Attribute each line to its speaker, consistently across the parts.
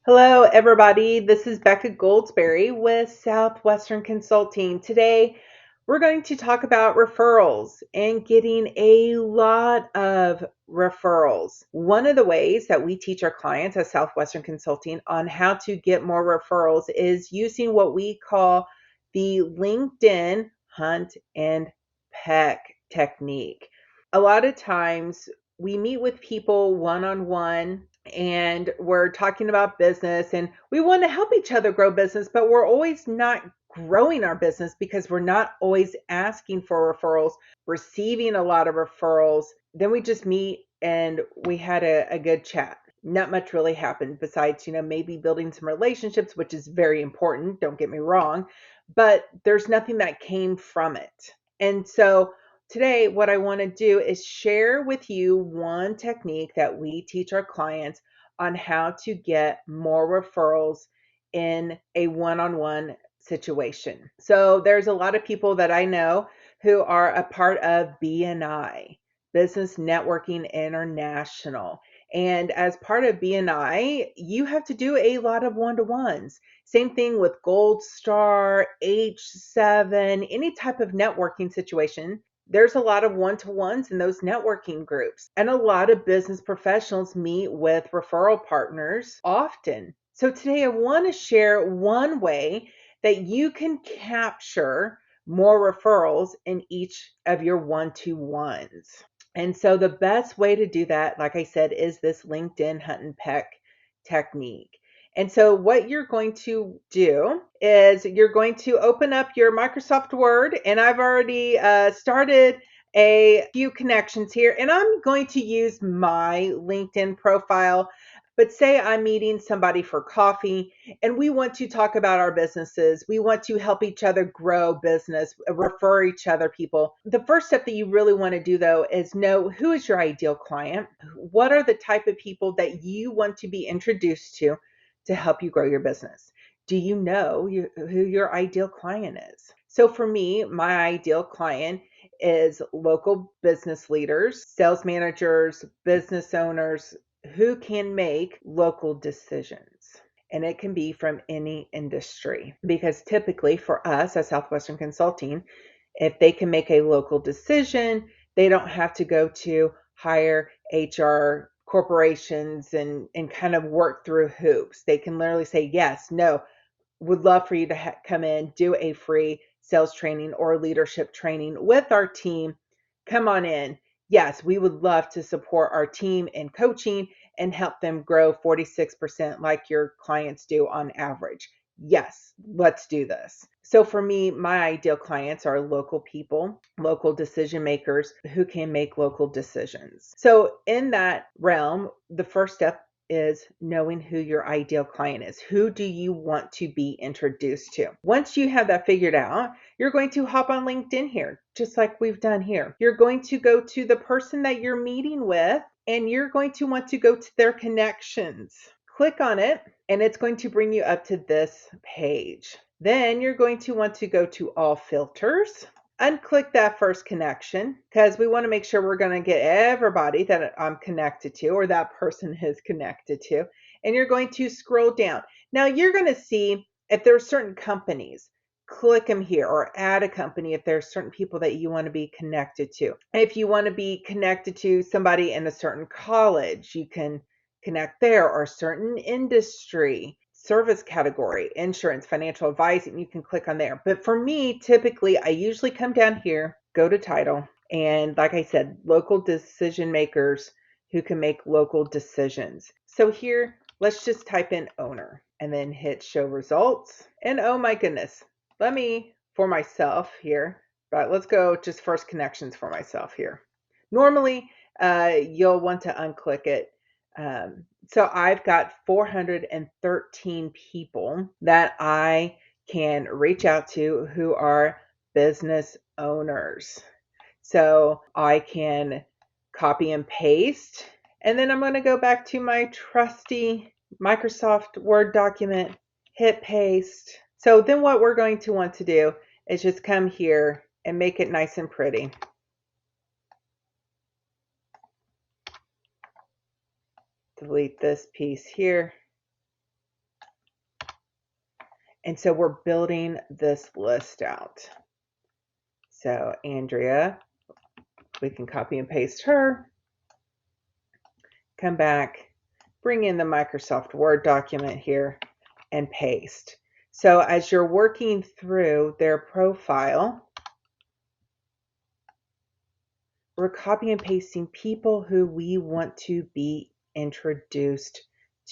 Speaker 1: Hello, everybody. This is Becca Goldsberry with Southwestern Consulting. Today, we're going to talk about referrals and getting a lot of referrals. One of the ways that we teach our clients at Southwestern Consulting on how to get more referrals is using what we call the LinkedIn hunt and peck technique. A lot of times, we meet with people one-on-one and we're talking about business and we want to help each other grow business, but we're always not growing our business because we're not always asking for referrals, receiving a lot of referrals. Then we just meet and we had a good chat. Not much really happened besides, maybe building some relationships, which is very important. Don't get me wrong, but there's nothing that came from it. And so today, what I want to do is share with you one technique that we teach our clients on how to get more referrals in a one-on-one situation. So there's a lot of people that I know who are a part of BNI, Business Networking International. And as part of BNI, you have to do a lot of one-to-ones. Same thing with Gold Star, H7, any type of networking situation. There's a lot of one-to-ones in those networking groups. And a lot of business professionals meet with referral partners often. So today I want to share one way that you can capture more referrals in each of your one-to-ones. And so the best way to do that, like I said, is this LinkedIn hunt and peck technique. And so what you're going to do is you're going to open up your Microsoft Word, and I've already started a few connections here, and I'm going to use my LinkedIn profile. But say I'm meeting somebody for coffee and we want to talk about our businesses. We want to help each other grow business, refer each other people. The first step that you really want to do though is know who is your ideal client? What are the type of people that you want to be introduced to help you grow your business? Do you know who your ideal client is? So for me, my ideal client is local business leaders, sales managers, business owners, who can make local decisions. And it can be from any industry, because typically for us at Southwestern Consulting, if they can make a local decision, they don't have to go to hire HR corporations and kind of work through hoops. They can literally say, yes, no, would love for you to come in, do a free sales training or leadership training with our team. Come on in. Yes, we would love to support our team in coaching and help them grow 46% like your clients do on average. Yes, let's do this. So for me, my ideal clients are local people, local decision makers who can make local decisions. So in that realm, the first step is knowing who your ideal client is. Who do you want to be introduced to? Once you have that figured out, you're going to hop on LinkedIn here, just like we've done here. You're going to go to the person that you're meeting with, and you're going to want to go to their connections. Click on it, and it's going to bring you up to this page. Then you're going to want to go to all filters. Unclick that first connection because we want to make sure we're going to get everybody that I'm connected to or that person is connected to. And you're going to scroll down. Now you're going to see if there are certain companies, click them here, or add a company if there's certain people that you want to be connected to. If you want to be connected to somebody in a certain college, you can connect there, or a certain industry, service category, insurance, financial advice, and you can click on there. But for me, typically, I usually come down here, go to title, and like I said, local decision makers who can make local decisions. So here, let's just type in owner and then hit show results. And oh my goodness, let me, for myself here, but let's go just first connections for myself here. Normally, you'll want to unclick it. So I've got 413 people that I can reach out to who are business owners. So I can copy and paste, and then I'm going to go back to my trusty Microsoft Word document, hit paste. So then what we're going to want to do is just come here and make it nice and pretty. Delete this piece here. And so we're building this list out. So Andrea, we can copy and paste her, come back, bring in the Microsoft Word document here and paste. So as you're working through their profile, we're copy and pasting people who we want to be introduced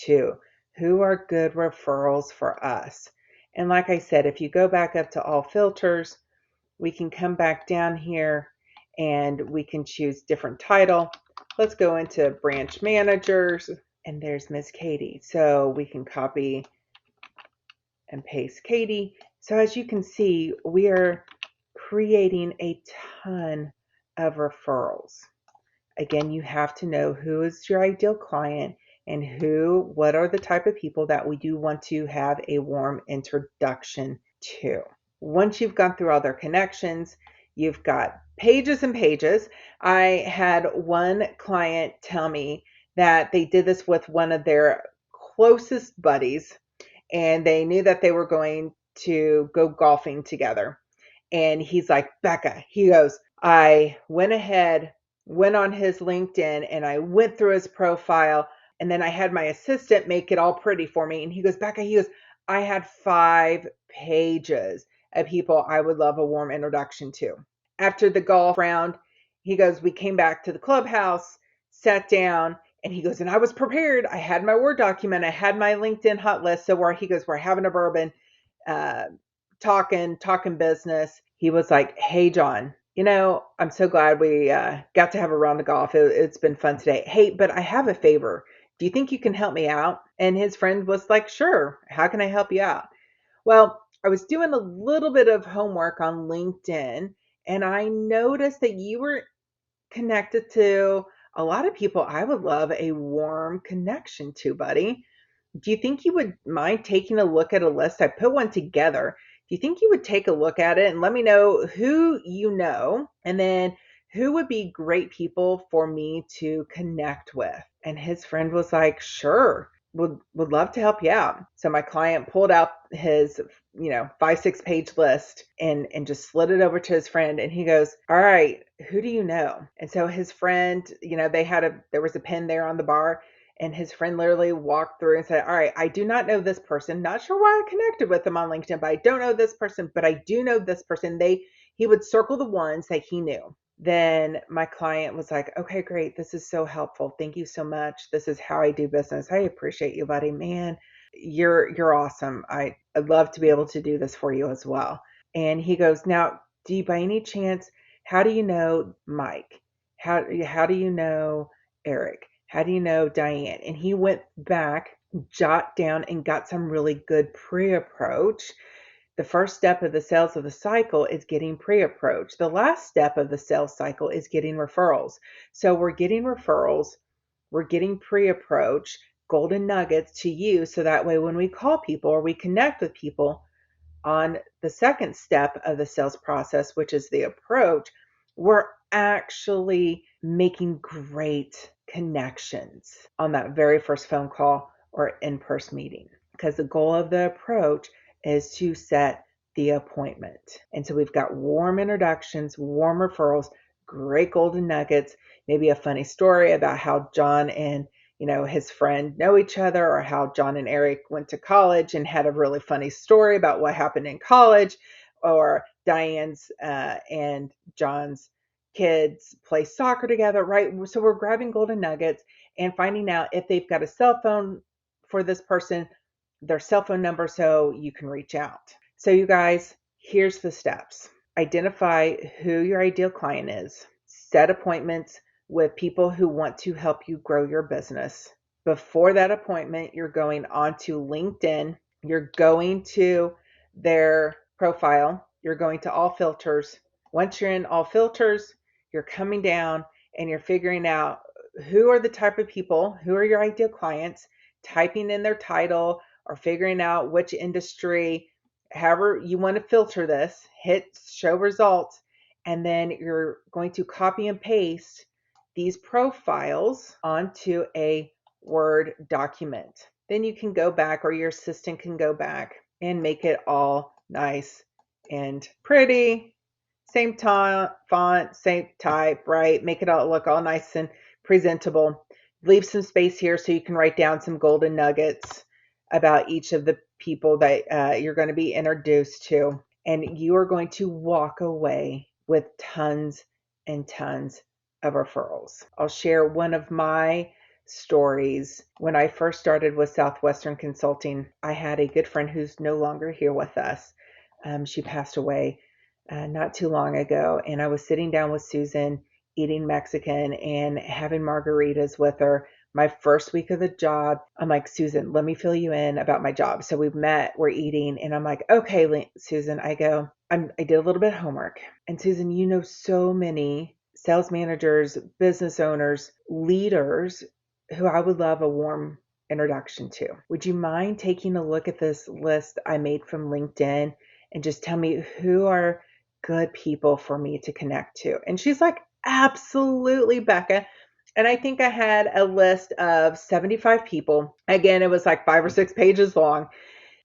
Speaker 1: to, who are good referrals for us. And like I said, if you go back up to all filters, we can come back down here and we can choose different title. Let's go into branch managers, and there's Miss Katie. So we can copy and paste Katie. So as you can see, we are creating a ton of referrals. Again, you have to know who is your ideal client and what are the type of people that we do want to have a warm introduction to. Once you've gone through all their connections, you've got pages and pages. I had one client tell me that they did this with one of their closest buddies, and they knew that they were going to go golfing together. And he's like, Becca, he goes, I went ahead, went on his LinkedIn, and I went through his profile, and then I had my assistant make it all pretty for me. And he goes, Becca, he goes, I had 5 pages of people I would love a warm introduction to. After the golf round, he goes, we came back to the clubhouse, sat down, and he goes, and I was prepared. I had my Word document. I had my LinkedIn hot list. So he goes, we're having a bourbon, talking business. He was like, hey, John, I'm so glad we got to have a round of golf. It's been fun today. Hey, but I have a favor. Do you think you can help me out? And his friend was like, sure. How can I help you out? Well, I was doing a little bit of homework on LinkedIn, and I noticed that you were connected to a lot of people I would love a warm connection to, buddy. Do you think you would mind taking a look at a list? I put one together. Do you think you would take a look at it and let me know who you know, and then who would be great people for me to connect with? And his friend was like, sure, would love to help you out. So my client pulled out his 5-6 page list and just slid it over to his friend, and he goes, all right, who do you know? And so his friend, there was a pen there on the bar, and his friend literally walked through and said, all right, I do not know this person. Not sure why I connected with them on LinkedIn, but I don't know this person, but I do know this person. He would circle the ones that he knew. Then my client was like, okay, great. This is so helpful. Thank you so much. This is how I do business. I appreciate you, buddy. Man, you're awesome. I'd love to be able to do this for you as well. And he goes, now, do you by any chance, how do you know Mike? How do you know Eric? How do you know Diane? And he went back, jot down, and got some really good pre-approach. The first step of the sales of the cycle is getting pre-approach. The last step of the sales cycle is getting referrals. So we're getting referrals, we're getting pre-approach, golden nuggets to use so that way when we call people or we connect with people on the second step of the sales process, which is the approach, we're actually making great connections on that very first phone call or in-person meeting, because the goal of the approach is to set the appointment. And so we've got warm introductions, warm referrals, great golden nuggets, maybe a funny story about how John and his friend know each other, or how John and Eric went to college and had a really funny story about what happened in college, or Diane's and John's kids play soccer together, right? So we're grabbing golden nuggets and finding out if they've got a cell phone for this person, their cell phone number, so you can reach out. So you guys, here's the steps. Identify who your ideal client is. Set appointments with people who want to help you grow your business. Before that appointment, you're going onto LinkedIn. You're going to their profile. You're going to all filters. Once you're in all filters, you're coming down and you're figuring out who are the type of people, who are your ideal clients, typing in their title or figuring out which industry, however you want to filter this, hit show results, and then you're going to copy and paste these profiles onto a Word document. Then you can go back, or your assistant can go back and make it all nice and pretty. Same font, same type, right? Make it all look all nice and presentable. Leave some space here so you can write down some golden nuggets about each of the people that you're going to be introduced to. And you are going to walk away with tons and tons of referrals. I'll share one of my stories. When I first started with Southwestern Consulting, I had a good friend who's no longer here with us. She passed away not too long ago, and I was sitting down with Susan eating Mexican and having margaritas with her. My first week of the job, I'm like, Susan, let me fill you in about my job. So we've met, we're eating, and I'm like, okay, Susan, I go, I did a little bit of homework. And Susan, you know so many sales managers, business owners, leaders who I would love a warm introduction to. Would you mind taking a look at this list I made from LinkedIn and just tell me who are good people for me to connect to? And she's like, absolutely, Becca. And I think I had a list of 75 people. Again, it was like 5 or 6 pages long.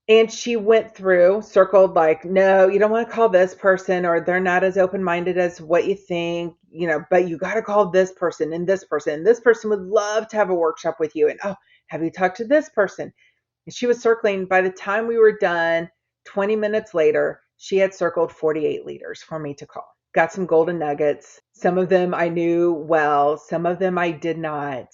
Speaker 1: And she went through, circled like, no, you don't want to call this person, or they're not as open-minded as what you think, but you got to call this person and this person. And this person would love to have a workshop with you. And, oh, have you talked to this person? And she was circling. By the time we were done, 20 minutes later, she had circled 48 leaders for me to call. Got some golden nuggets. Some of them I knew well, some of them I did not.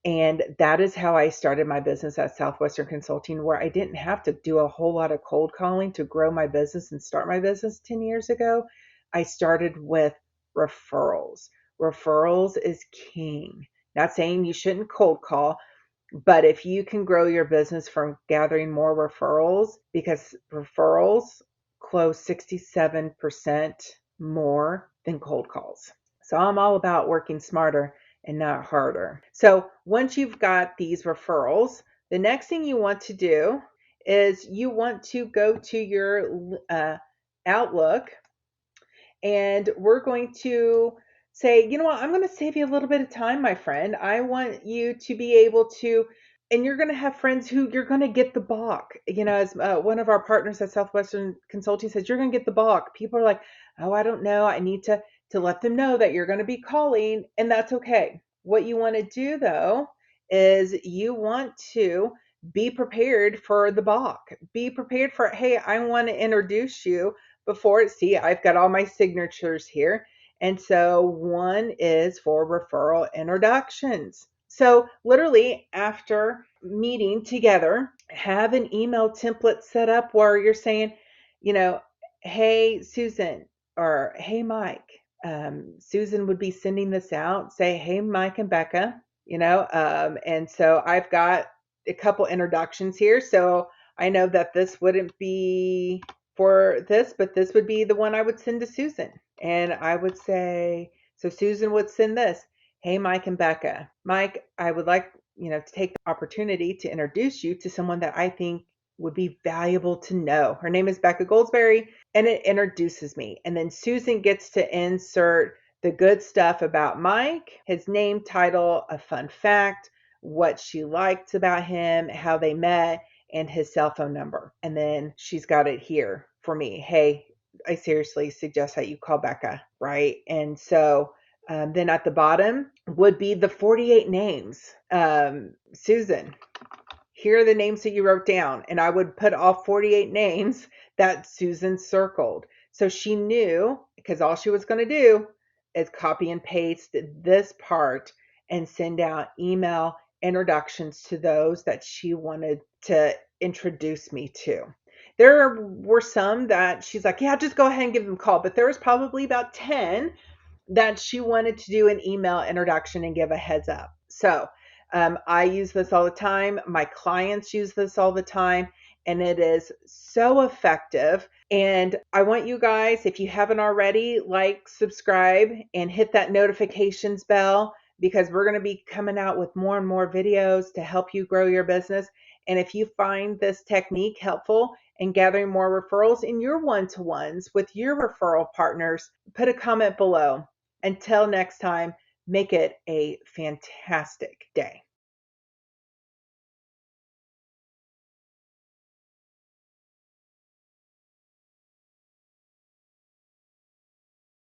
Speaker 1: And that is how I started my business at Southwestern Consulting, where I didn't have to do a whole lot of cold calling to grow my business and start my business 10 years ago. I started with referrals. Referrals is king. Not saying you shouldn't cold call, but if you can grow your business from gathering more referrals, because referrals close 67% more than cold calls. So I'm all about working smarter and not harder. So once you've got these referrals, the next thing you want to do is you want to go to your Outlook, and we're going to say, you know what, I'm going to save you a little bit of time, my friend. I want you to be able to, and you're going to have friends who you're going to get the balk. As one of our partners at Southwestern Consulting says, you're going to get the balk. People are like, oh, I don't know. I need to let them know that you're going to be calling, and that's okay. What you want to do, though, is you want to be prepared for the balk. Be prepared for, hey, I want to introduce you before. See, I've got all my signatures here. And so one is for referral introductions. So literally after meeting together, have an email template set up where you're saying, hey, Susan, or hey, Mike. Susan would be sending this out. Say, hey, Mike and Becca, and so I've got a couple introductions here. So I know that this wouldn't be for this, but this would be the one I would send to Susan. And I would say, so Susan would send this. Hey, Mike and Becca. Mike, I would like, to take the opportunity to introduce you to someone that I think would be valuable to know. Her name is Becca Goldsberry, and it introduces me. And then Susan gets to insert the good stuff about Mike, his name, title, a fun fact, what she liked about him, how they met, and his cell phone number. And then she's got it here for me. Hey, I seriously suggest that you call Becca, right? And so then at the bottom would be the 48 names. Susan, here are the names that you wrote down. And I would put all 48 names that Susan circled. So she knew, because all she was going to do is copy and paste this part and send out email introductions to those that she wanted to introduce me to. There were some that she's like, yeah, just go ahead and give them a call. But there was probably about 10 that she wanted to do an email introduction and give a heads up. So I use this all the time. My clients use this all the time, and it is so effective. And I want you guys, if you haven't already, like, subscribe, and hit that notifications bell, because we're going to be coming out with more and more videos to help you grow your business. And if you find this technique helpful in gathering more referrals in your one-to-ones with your referral partners, put a comment below. Until next time, make it a fantastic day.